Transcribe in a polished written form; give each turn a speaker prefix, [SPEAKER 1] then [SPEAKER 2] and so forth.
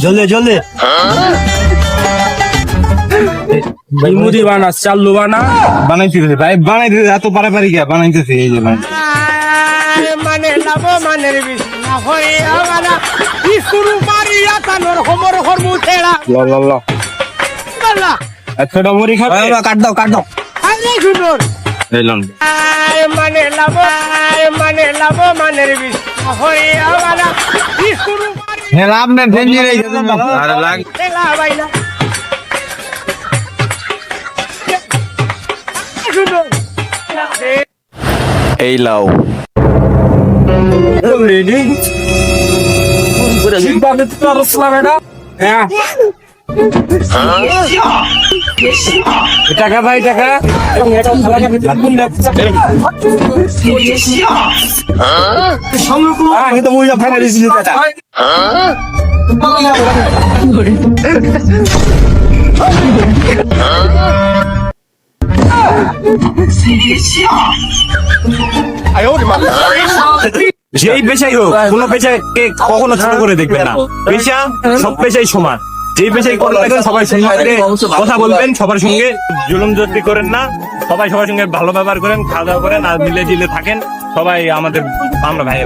[SPEAKER 1] জলদি মুদি বানা চাল্লু বানা বানাইতেছে ভাই, বানাইতেছে এত পারাপারি কে বানাইতেছে। এই যে
[SPEAKER 2] মানে লাভ মানের বেশি না হয়ে আমারা শুরু মারিয়া তানোর হোমর হরমু ছেড়া
[SPEAKER 1] ল
[SPEAKER 2] বলা
[SPEAKER 1] ছোট মুড়ি খাবে, কাট দাও
[SPEAKER 2] আরে সুন্দর
[SPEAKER 1] এই লন।
[SPEAKER 2] মানে লাভ মানের বেশি না হয়ে আমারা শুরু
[SPEAKER 1] হ্যাঁ লাভ না ভেঞ্জি রে আরে লাগ
[SPEAKER 2] ছেড়া বাইনা সুন্দর
[SPEAKER 3] এই লাও
[SPEAKER 1] টাকা ভাই টাকা তো মুই ফাইনাল দিছি টাকা যেই পেশাই হোক, কোন পেশাকে কখনো ছোট করে দেখবেন না। পেশা সব পেশাই সমান, যেই পেশাই করে থাকেন সবাই সঙ্গে কথা বলবেন, সবার সঙ্গে জুলুম জস্তি করেন না, সবাই সবার সঙ্গে ভালো ব্যবহার করেন, খাওয়া দাওয়া করেন আর মিলে জিলে থাকেন সবাই। আমরা ভাই